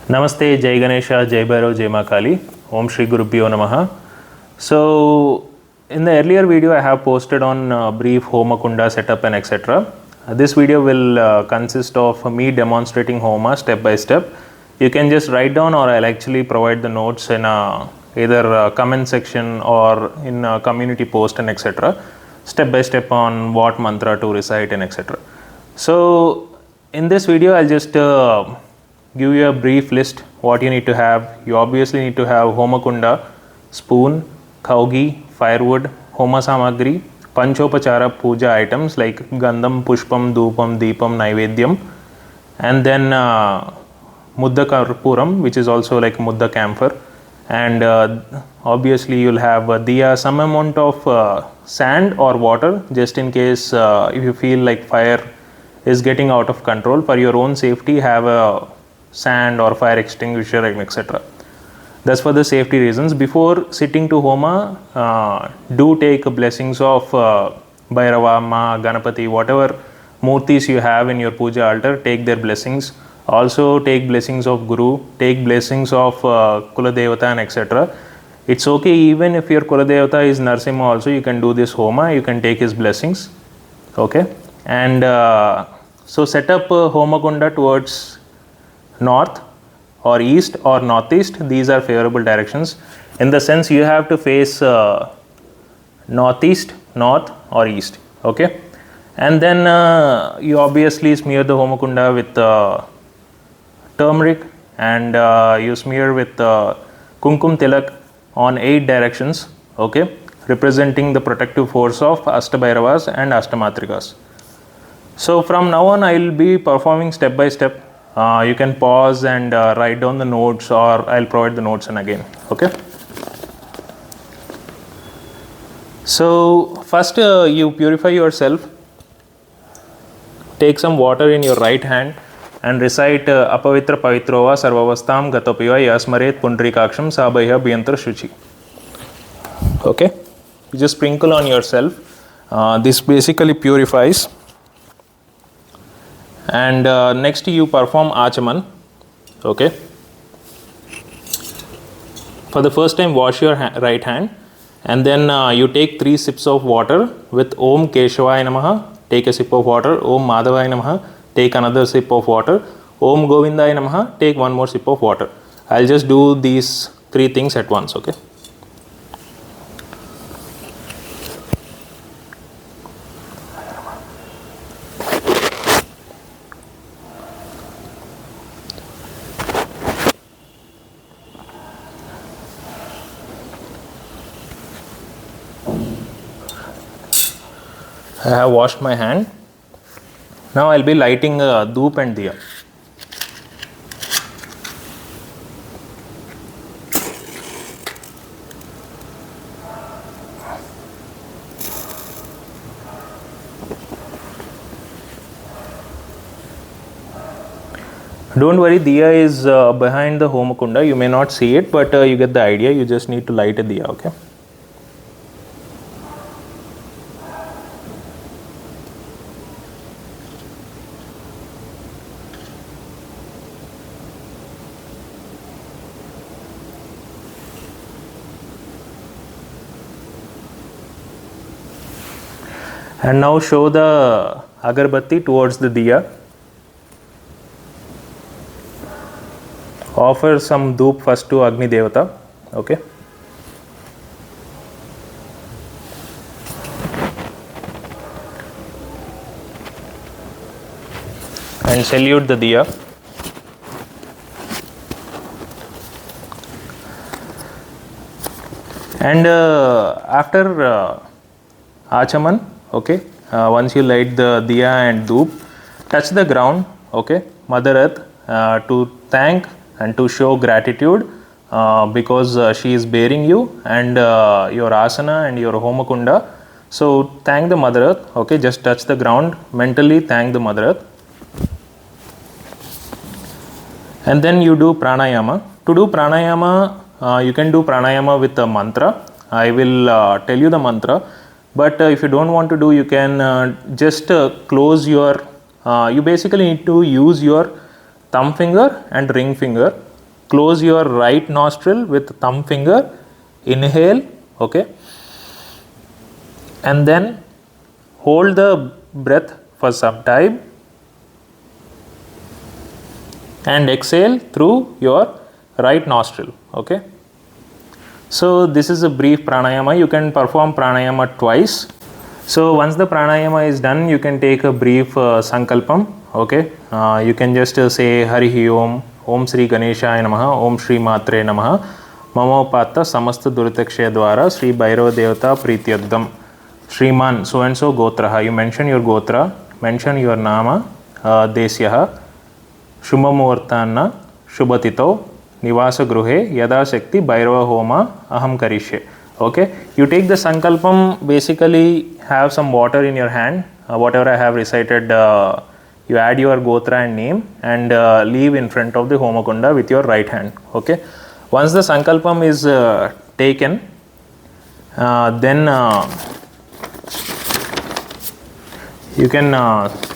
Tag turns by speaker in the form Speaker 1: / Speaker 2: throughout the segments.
Speaker 1: Namaste, Jai Ganesha, Jai Bhairava, Jai Ma Kali. Om Shri Gurubhyo Namaha. So, in the earlier video, I have posted on brief homakunda setup and etc. This video will consist of me demonstrating Homa step by step. You can just write down, or I'll actually provide the notes in either comment section or in a community post and etc. Step by step on what mantra to recite and etc. So, in this video, I'll just give you a brief list what you need to have. You obviously need to have homakunda, spoon, khaugi, firewood, homa samagri, panchopachara puja items like gandham, pushpam, dhupam, deepam, naivedyam, and then mudda karpuram, which is also like mudda camphor, and obviously you'll have diya, some amount of sand or water just in case if you feel like fire is getting out of control. For your own safety, have a sand or fire extinguisher and etc. That's for the safety reasons. Before sitting to Homa, do take blessings of Bhairava, Ma, Ganapati, whatever murtis you have in your puja altar, take their blessings. Also take blessings of Guru, take blessings of Kula Devata and etc. It's okay even if your Kula Devata is Narsimha also, you can do this Homa, you can take his blessings. Okay. And so set up Homakunda towards north or east or northeast. These are favorable directions. In the sense you have to face northeast, north or east. Okay. And then you obviously smear the Homakunda with turmeric and you smear with Kumkum Tilak on 8 directions. Okay. Representing the protective force of Ashtabhairavas and Ashtamatrikas. So from now on I will be performing step by step. You can pause and write down the notes, or I'll provide the notes and again. Okay. So first you purify yourself. Take some water in your right hand and recite apavitra pavitrova sarvavastam gatopiva yasmaret pundrikaksham sabhaya bhiyantra shuchi. Okay. You just sprinkle on yourself. This basically purifies. And next you perform achaman. Okay. For the first time wash your right hand, and then you take 3 sips of water with Om Keshavaya Namaha. Take a sip of water. Om Madhavaya Namaha. Take another sip of water. Om Govindaya Namaha. Take one more sip of water. I'll just do these 3 things at once. Okay. I have washed my hand. Now I'll be lighting dhoop and diya. Don't worry, diya is behind the homakunda. You may not see it, but you get the idea. You just need to light a diya. Okay. And now show the agarbatti towards the diya. Offer some dhoop first to Agni Devata. Okay. And salute the diya. And after achaman, okay, once you light the diya and dhoop, touch the ground, okay, Mother Earth, to thank and to show gratitude because she is bearing you and your asana and your homakunda. So thank the Mother Earth, okay, just touch the ground, mentally thank the Mother Earth. And then you do pranayama. To do pranayama, you can do pranayama with a mantra. I will tell you the mantra. But if you don't want to do, you can just close your, you basically need to use your thumb finger and ring finger close your right nostril with thumb finger, inhale, okay, and then hold the breath for some time and exhale through your right nostril, okay. So this is a brief pranayama. You can perform pranayama twice. So once the pranayama is done, you can take a brief sankalpam, okay. You can just say Harihi Om, Om Shri Ganeshaya Namaha, Om Shri Matre Namaha, Mamopatta Samasta Duritakshaya Dwara, Shri Bhairava Devata Prityardam, Shriman so and so Gotraha. You mention your Gotra, mention your Nama, Desyaha, Shumamurtanna, Shubhatito, Nivasa Gruhe, Yada Shakti, Bhairava Homa, Aham Karishye. Okay, you take the sankalpam, basically have some water in your hand, whatever I have recited, you add your gotra and name and leave in front of the homakunda with your right hand, okay. Once the sankalpam is taken, then you can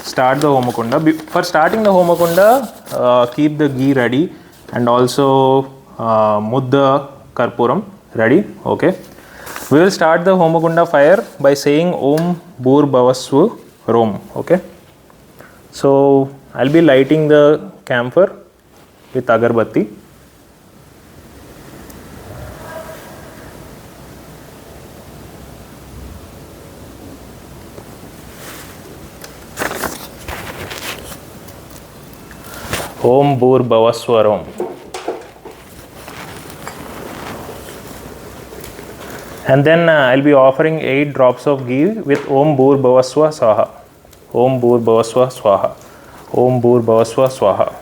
Speaker 1: start the homakunda. For starting the homakunda, keep the ghee ready and also mudda karpuram ready, okay. We will start the homakunda fire by saying Om Bhur Bhavasvu Rom, okay. So I'll be lighting the camphor with agarbatti. Om Bhur Bhavasvu Rom. And then I'll be offering 8 drops of ghee with Om Bhur Bhavasva Swaha. Om Bhur Bhavasva Swaha. Om Bhur Bhavasva Swaha.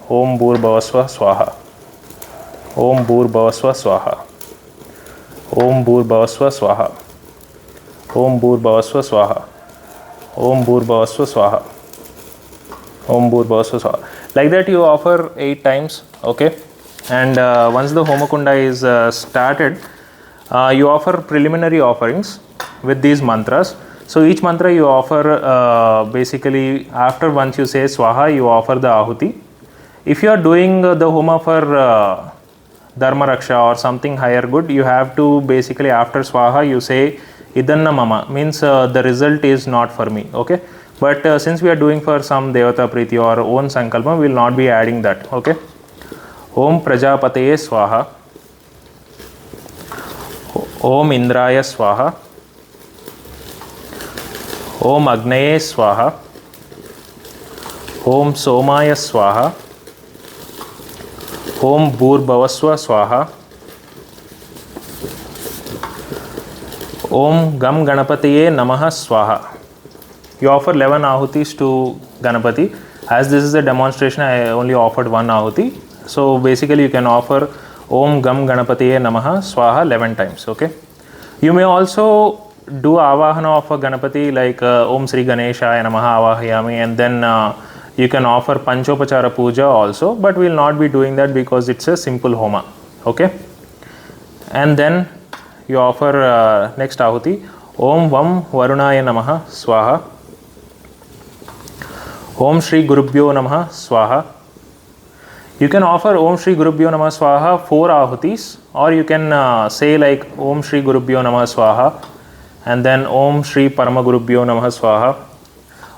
Speaker 1: Om Bhur Bhavasva Swaha. Om Bhur Bhavasva Swaha. Om Bhur Bhavasva Swaha. Om Bhur Bhavasva Swaha. Om Bhur Bhavasva Swaha. Om Bhur Bhavasva Swaha. Like that you offer 8 times, okay. And once the homakunda is started, you offer preliminary offerings with these mantras. So each mantra you offer, basically after once you say swaha, you offer the ahuti. If you are doing the homa for dharma raksha or something higher good, you have to basically after swaha you say idanna mama, means the result is not for me, okay. But since we are doing for some devata priti or own sankalpa, we will not be adding that, okay. Om Prajapataye Swaha. Om Indraya Swaha. Om Agnaye Swaha. Om Somaya Swaha. Om Bhurbhavasva Swaha. Om Gam Ganapatiye Namaha Swaha. You offer 11 ahutis to Ganapati. As this is a demonstration, I only offered 1 ahuti. So basically you can offer Om Gam Ganapatiye Namaha Swaha 11 times, okay. You may also do avahana of a Ganapati like Om Sri Ganeshaya Namaha Avahayami, and then you can offer Panchopachara Puja also, but we will not be doing that because it's a simple homa, okay. And then you offer next ahuti Om Vam Varunaya Namaha Swaha. Om Shri Gurubhyo Namaha Swaha. You can offer Om Shri Gurubhyo Namaha Swaha 4 ahutis, or you can say like Om Shri Gurubhyo Namaha Swaha, and then Om Shri Parama Gurubhyo Namaha Swaha,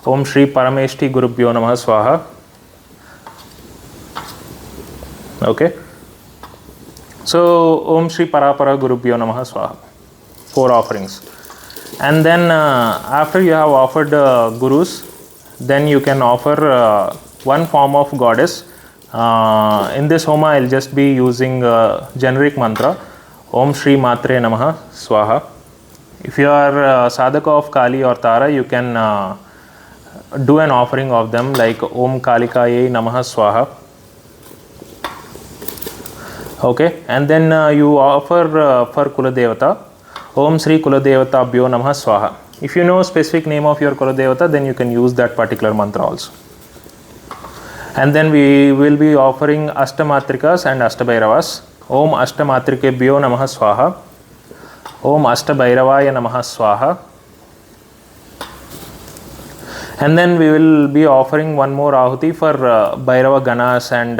Speaker 1: Om Shri Parameshti Gurubhyo Namaha Swaha, okay. So Om Shri Parapara Gurubhyo Namaha Swaha, 4 offerings. And then after you have offered gurus, then you can offer one form of goddess. In this homa I will just be using generic mantra Om Shri Matre Namaha Swaha. If you are sadhaka of Kali or Tara, you can do an offering of them like Om Kalikaye Namaha Swaha, okay. And then you offer for Kuladevata Om Shri Kuladevatabhyo Namaha Swaha. If you know specific name of your Kuladevata, then you can use that particular mantra also. And then we will be offering Ashtamatrikas and Ashtabhairavas. Om Ashtamatrikebhyo Namaha Swaha. Om Ashtabhairavaya Namaha Swaha. And then we will be offering one more ahuti for Bhairava Ganas and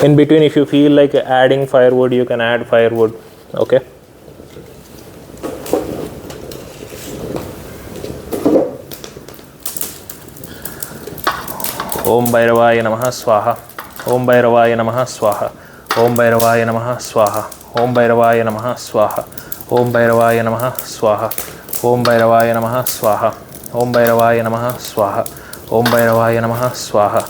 Speaker 1: In between, if you feel like adding firewood, you can add firewood. Okay. Om Bhairavaya Namaha Swaha. Om Bhairavaya Namaha Swaha. Om Bhairavaya Namaha Swaha. Om Bhairavaya Namaha Swaha. Om Bhairavaya Namaha Swaha. Om Bhairavaya Namaha Swaha. Om Bhairavaya Namaha Swaha. Om Bhairavaya Namaha Swaha.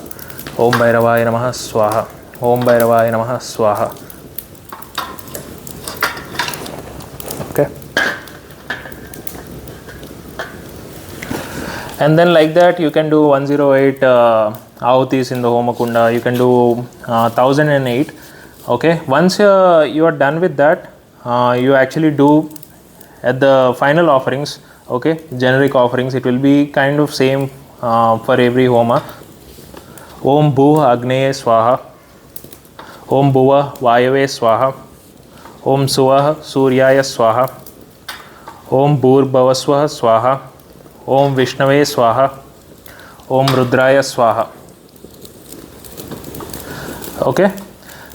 Speaker 1: Om Bhairavaya Namaha Swaha. Om Bhairavaya Namaha Swaha. Okay. And then like that you can do 108 ahutis in the homakunda. You can do 1008. Okay. Once you are done with that, you actually do at the final offerings. Okay, generic offerings, it will be kind of same for every homa. Om Bhu Agneye Swaha. Om Bhuva Vayave Swaha. Om Suvah Suryaya Swaha. Om Bhur Bhavaswaha Swaha. Om Vishnave Swaha. Om Rudraya Swaha. Okay,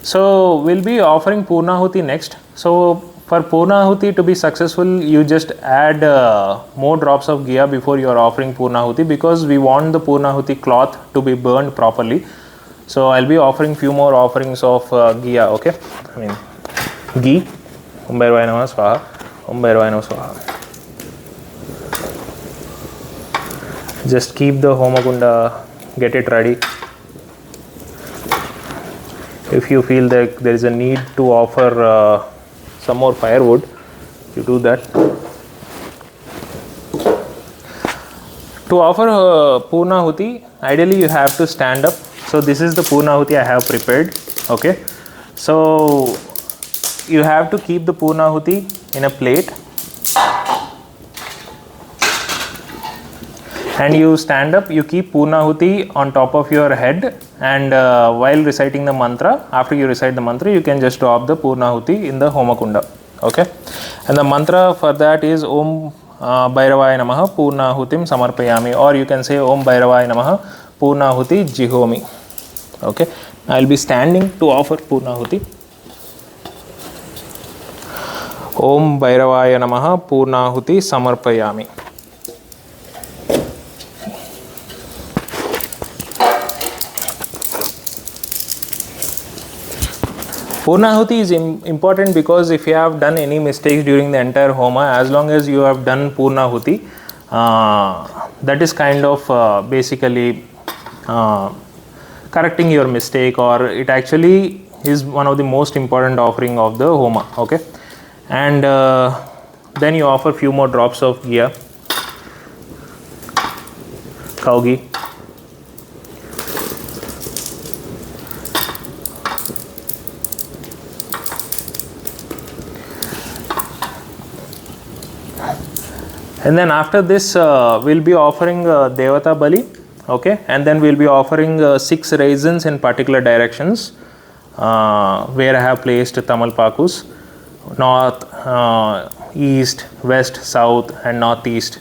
Speaker 1: so we'll be offering punahooti next. So for punahooti to be successful, you just add more drops of ghee before you are offering punahooti, because we want the punahooti cloth to be burned properly. So I'll be offering few more offerings of ghee. Okay, I mean ghee. Om Bhairavaya Namaha Swaha. Om Bhairavaya Namaha Swaha. Just keep the homakunda, get it ready. If you feel that there is a need to offer some more firewood, you do that. To offer punahooti, ideally you have to stand up. So this is the punahooti I have prepared. Okay, so you have to keep the punahooti in a plate and you stand up. You keep punahooti on top of your head, and while reciting the mantra, after you recite the mantra, you can just drop the punahooti in the homakunda. Okay, and the mantra for that is Om Bhairavaya Namaha Punahutim Samarpayami, or you can say Om Bhairavaya Namaha Punahuti Jihomi. Okay, I'll be standing to offer punahuti. Om Bhairavaya Namaha Punahuti Samarpayami. Punahuti is important because if you have done any mistakes during the entire homa, as long as you have done punahuti, that is kind of basically correcting your mistake, or it actually is one of the most important offering of the homa. Okay, and then you offer few more drops of ghee, cow ghee. And then after this we'll be offering Devata Bali. Okay, and then we'll be offering 6 raisins in particular directions where I have placed Tamalpakus: north, east, west, south and northeast.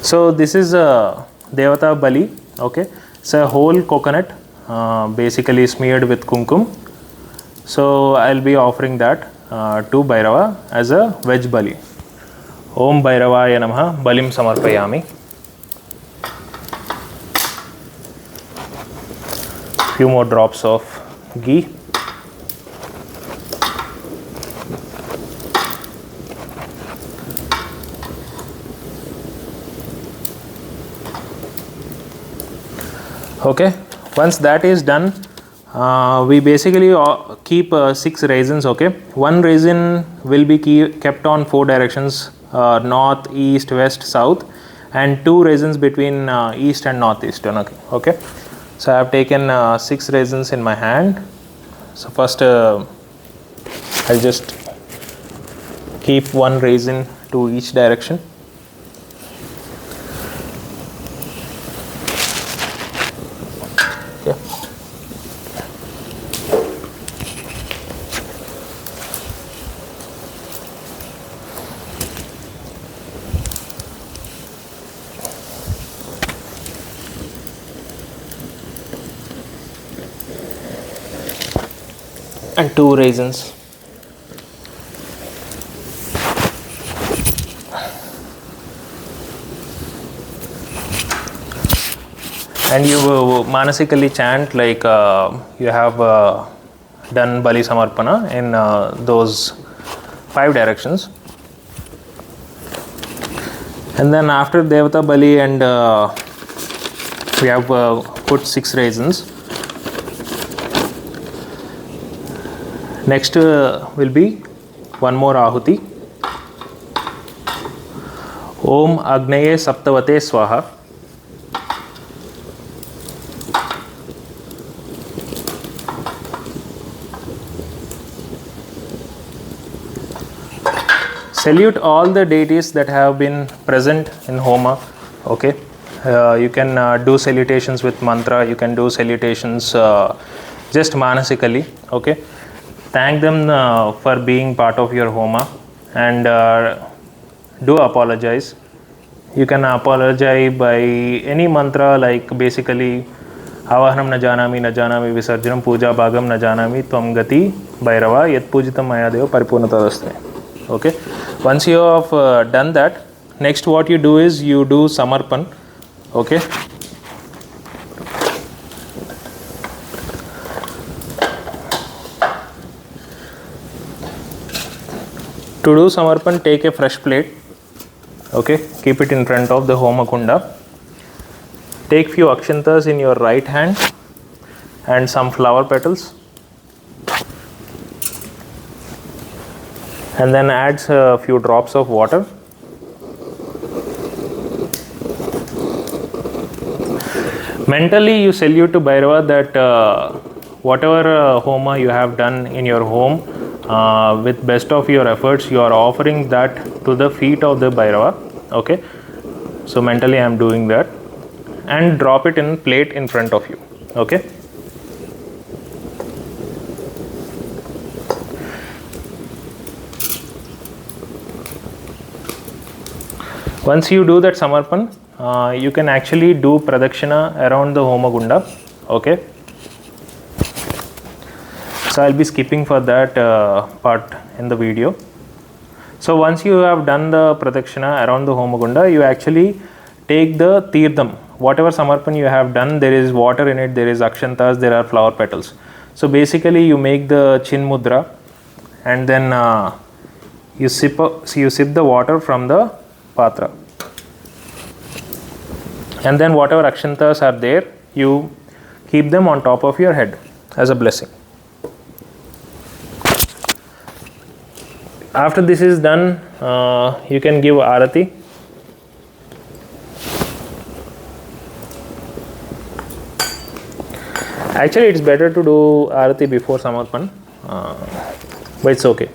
Speaker 1: So this is Devata Bali. Okay, it's a whole coconut basically smeared with kumkum. So I'll be offering that to Bhairava as a veg Bali. Om Bhairavaya Namaha Balim Samarpayami. Few more drops of ghee. Okay, once that is done, we basically keep 6 raisins. Okay, 1 raisin will be kept on 4 directions: north, east, west, south, and 2 raisins between east and northeast. Okay, so I have taken 6 raisins in my hand. So first I'll just keep 1 raisin to each direction. Okay. and 2 raisins. And you manasikally chant like you have done Bali Samarpana in those 5 directions. And then after Devata Bali, and we have put 6 raisins. Next will be one more ahuti. Om Agnaye Saptavate Swaha. Salute all the deities that have been present in Homa. Okay, you can do salutations with mantra, you can do salutations just manasikally. Okay, thank them for being part of your Homa, and do apologize. You can apologize by any mantra, like basically Avahanam na janami visarjanam puja bhagam na janami tvam gati Bhairava yat pujitam maya deva paripurnatadaste. Okay, once you have done that, next what you do is you do samarpan. Okay, to do samarpan, take a fresh plate. Okay, keep it in front of the homakunda. Take few akshantas in your right hand and some flower petals, and then adds a few drops of water. Mentally you salute to Bhairava that whatever Homa you have done in your home, with best of your efforts, you are offering that to the feet of the Bhairava. Okay, so mentally I am doing that, and drop it in plate in front of you. Okay, once you do that samarpan, you can actually do pradakshina around the homakunda. Okay, so I'll be skipping for that part in the video. So once you have done the pradakshina around the homakunda, you actually take the teerdham. Whatever samarpan you have done, there is water in it, there is akshantas, there are flower petals. So basically you make the chin mudra, and then you sip the water from the patra, and then whatever akshantas are there, you keep them on top of your head as a blessing. After this is done, you can give arati. Actually, it's better to do arati before samarpan, but it's okay.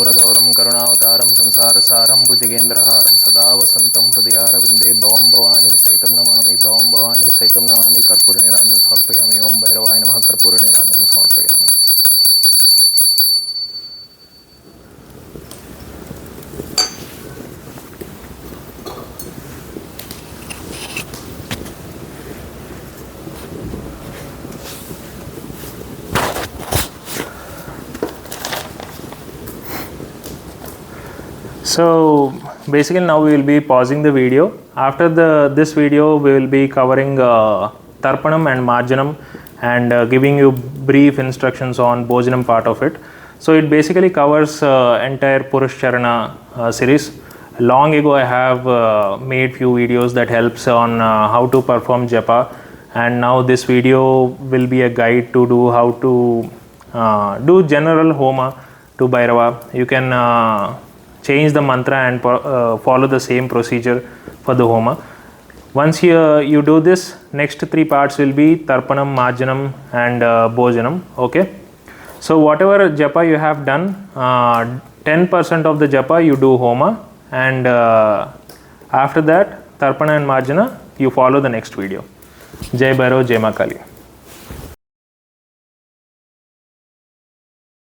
Speaker 1: Gauram Karunavataram Sansarasaram Bhujagendraharam Sada Vasantam Hridayaravinде Bhavam Bhavani Saitam Namami Bhavam Bhavani Saitam Namami Karpura Niranjam Samarpayami Om Bhairavaya Namaha Karpura Niranjam Samarpayami. So basically now we will be pausing the video. After this video we will be covering Tarpanam and Marjanam, and giving you brief instructions on Bhojanam part of it. So it basically covers entire Purush Charana series. Long ago I have made few videos that helps on how to perform japa, and now this video will be a guide to do how to do general Homa to Bhairava. You can change the mantra and follow the same procedure for the Homa. Once you do this, next 3 parts will be Tarpanam, Marjanam and Bhojanam. Okay, so whatever japa you have done, 10% of the japa you do Homa, and after that Tarpana and Marjana you follow the next video. Jai Bhairava, Jai Ma Kali.